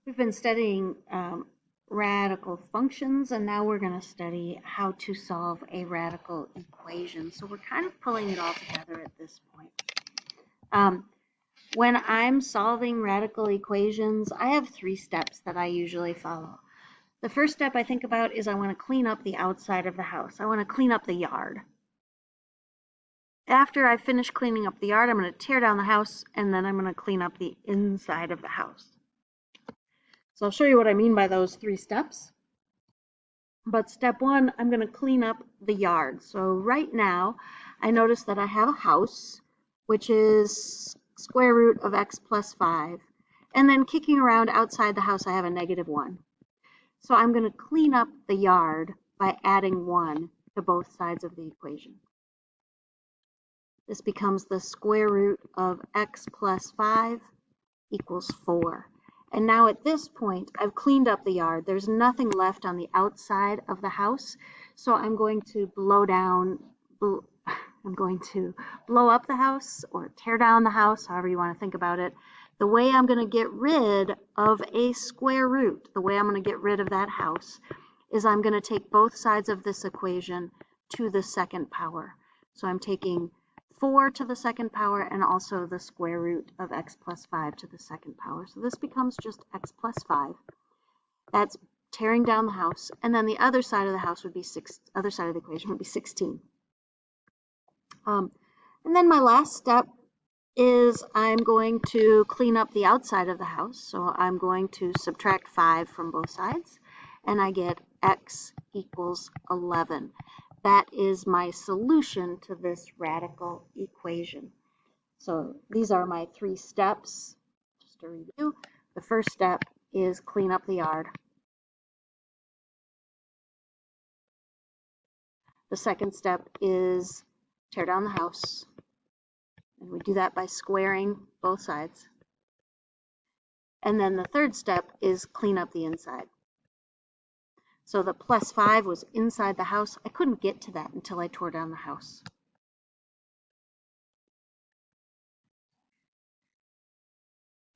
We've been studying radical functions, and now we're going to study how to solve a radical equation. So we're kind of pulling it all together at this point. When I'm solving radical equations, I have 3 steps that I usually follow. The first step I think about is I want to clean up the outside of the house. I want to clean up the yard. After I finish cleaning up the yard, I'm going to tear down the house, and then I'm going to clean up the inside of the house. So I'll show you what I mean by those 3 steps. But step 1, I'm going to clean up the yard. So right now, I notice that I have a house, which is square root of x plus 5. And then kicking around outside the house, I have a negative 1. So I'm going to clean up the yard by adding 1 to both sides of the equation. This becomes the square root of x plus 5 equals 4. And now at this point, I've cleaned up the yard. There's nothing left on the outside of the house. So I'm going to blow up the house or tear down the house, however you want to think about it. The way I'm going to get rid of a square root, the way I'm going to get rid of that house, is I'm going to take both sides of this equation to the second power. So I'm taking 4 to the second power and also the square root of x plus 5 to the second power. So this becomes just x plus 5. That's tearing down the house, and then the other side of the house would be other side of the equation would be 16. And then my last step is I'm going to clean up the outside of the house. So I'm going to subtract 5 from both sides, and I get x equals 11. That is my solution to this radical equation. So these are my 3 steps. Just to review, the first step is clean up the yard. The second step is tear down the house. And we do that by squaring both sides. And then the third step is clean up the inside. So the plus 5 was inside the house. I couldn't get to that until I tore down the house.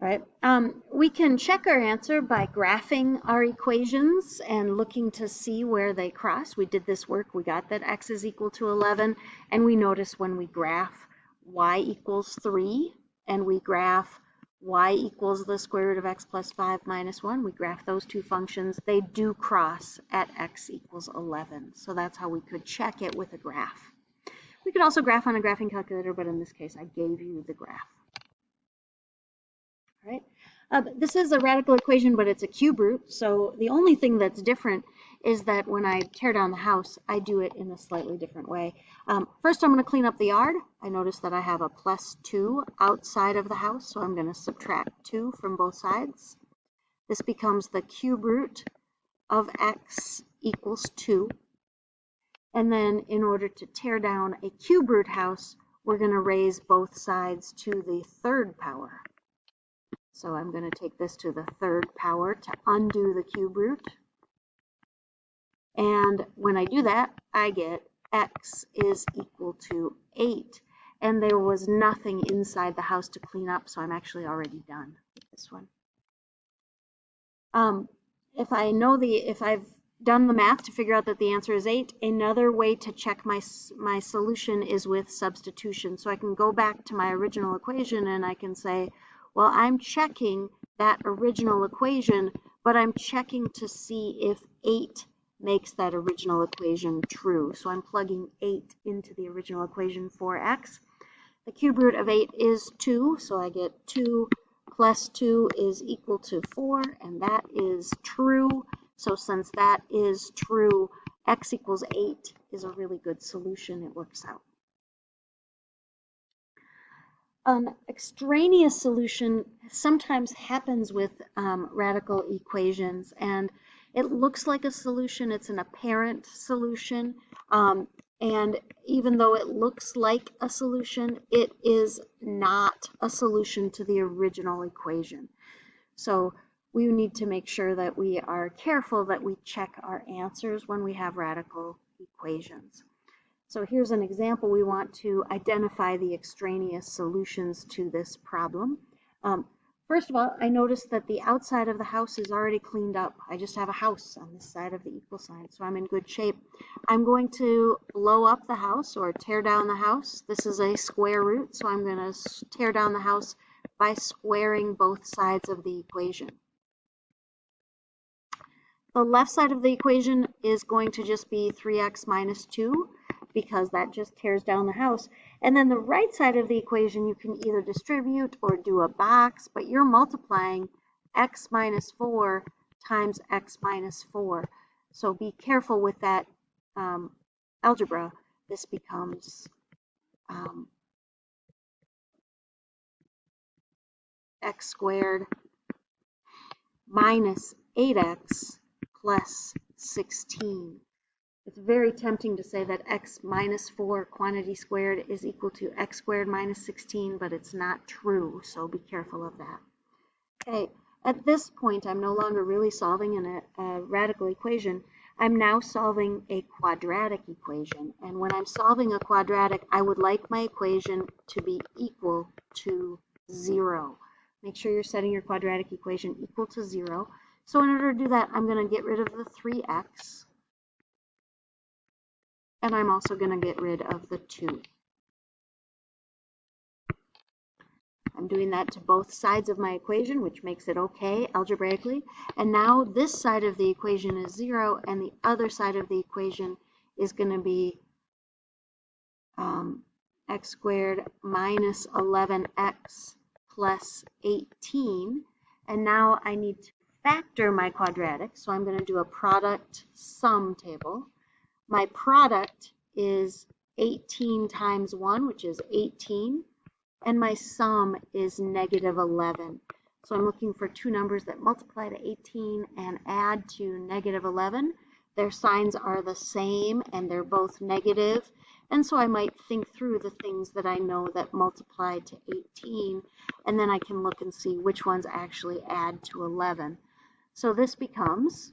All right. We can check our answer by graphing our equations and looking to see where they cross. We did this work. We got that x is equal to 11. And we notice when we graph y equals 3 and we graph y equals the square root of x plus 5 minus 1, we graph those 2 functions. They do cross at x equals 11. So that's how we could check it with a graph. We could also graph on a graphing calculator, but in this case, I gave you the graph. All right. This is a radical equation, but it's a cube root. So the only thing that's different is that when I tear down the house, I do it in a slightly different way. First, I'm going to clean up the yard. I notice that I have a plus 2 outside of the house, so I'm going to subtract 2 from both sides. This becomes the cube root of x equals 2. And then in order to tear down a cube root house, we're going to raise both sides to the third power. So I'm going to take this to the third power to undo the cube root. And when I do that, I get x is equal to 8. And there was nothing inside the house to clean up, so I'm actually already done with this one. If I've done the math to figure out that the answer is 8, another way to check my solution is with substitution. So I can go back to my original equation and I can say, well, I'm checking that original equation, but I'm checking to see if 8 makes that original equation true. So I'm plugging 8 into the original equation for x. The cube root of 8 is 2, so I get 2 plus 2 is equal to 4, and that is true. So since that is true, x equals 8 is a really good solution. It works out. Extraneous solution sometimes happens with radical equations, and it looks like a solution. It's an apparent solution, and even though it looks like a solution, it is not a solution to the original equation. So we need to make sure that we are careful that we check our answers when we have radical equations. So here's an example. We want to identify the extraneous solutions to this problem. First of all, I noticed that the outside of the house is already cleaned up. I just have a house on this side of the equal sign, so I'm in good shape. I'm going to blow up the house or tear down the house. This is a square root, so I'm going to tear down the house by squaring both sides of the equation. The left side of the equation is going to just be 3x minus 2 because that just tears down the house. And then the right side of the equation you can either distribute or do a box, but you're multiplying x minus 4 times x minus 4. So be careful with that algebra. This becomes x squared minus 8x plus 16. It's very tempting to say that x minus 4 quantity squared is equal to x squared minus 16, but it's not true, so be careful of that. Okay, at this point, I'm no longer really solving a radical equation. I'm now solving a quadratic equation, and when I'm solving a quadratic, I would like my equation to be equal to 0. Make sure you're setting your quadratic equation equal to 0. So in order to do that, I'm going to get rid of the 3x. And I'm also going to get rid of the 2. I'm doing that to both sides of my equation, which makes it okay algebraically. And now this side of the equation is 0, and the other side of the equation is going to be x squared minus 11x plus 18. And now I need to factor my quadratic, so I'm going to do a product sum table. My product is 18 times 1, which is 18, and my sum is negative 11. So I'm looking for two numbers that multiply to 18 and add to negative 11. Their signs are the same, and they're both negative, and so I might think through the things that I know that multiply to 18, and then I can look and see which ones actually add to 11. So this becomes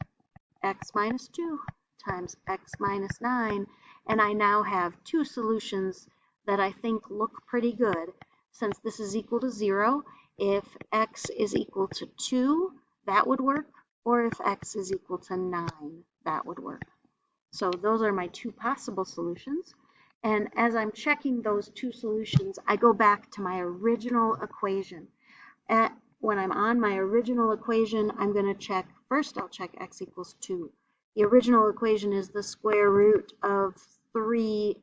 x minus 2 times x minus 9, and I now have two solutions that I think look pretty good. Since this is equal to 0, if x is equal to 2, that would work, or if x is equal to 9, that would work. So those are my two possible solutions, and as I'm checking those two solutions, I go back to my original equation. When I'm on my original equation, I'm going to check, first I'll check x equals 2. The original equation is the square root of 3x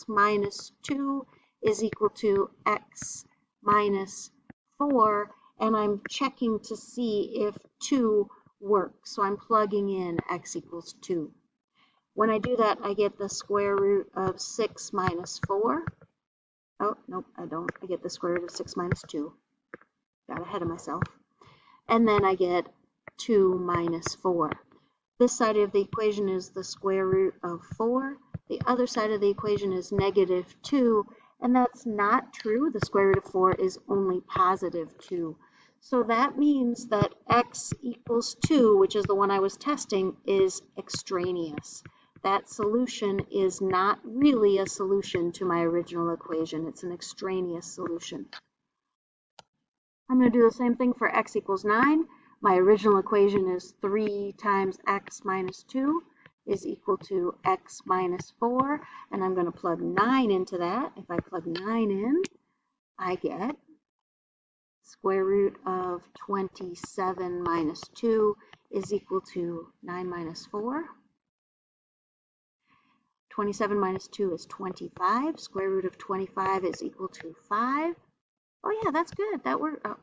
minus 2 is equal to x minus 4, and I'm checking to see if 2 works. So I'm plugging in x equals 2. When I do that, I get the square root of 6 minus 4. Oh, nope, I don't. I get the square root of 6 minus 2. Got ahead of myself. And then I get 2 minus 4. This side of the equation is the square root of 4. The other side of the equation is negative 2, and that's not true. The square root of 4 is only positive 2. So that means that x equals 2, which is the one I was testing, is extraneous. That solution is not really a solution to my original equation. It's an extraneous solution. I'm going to do the same thing for x equals 9. My original equation is 3 times x minus 2 is equal to x minus 4, and I'm going to plug 9 into that. If I plug 9 in, I get square root of 27 minus 2 is equal to 9 minus 4. 27 minus 2 is 25. Square root of 25 is equal to 5. Oh yeah, that's good. That worked. Oh.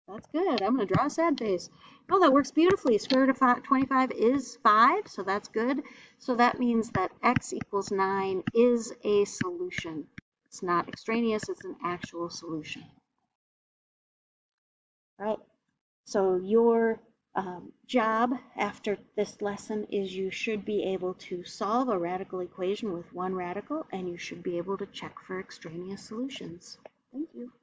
That's good. I'm going to draw a sad face. Oh, that works beautifully. Square root of 25 is 5, so that's good. So that means that x equals 9 is a solution. It's not extraneous, it's an actual solution. Right? So your job after this lesson is you should be able to solve a radical equation with one radical, and you should be able to check for extraneous solutions. Thank you.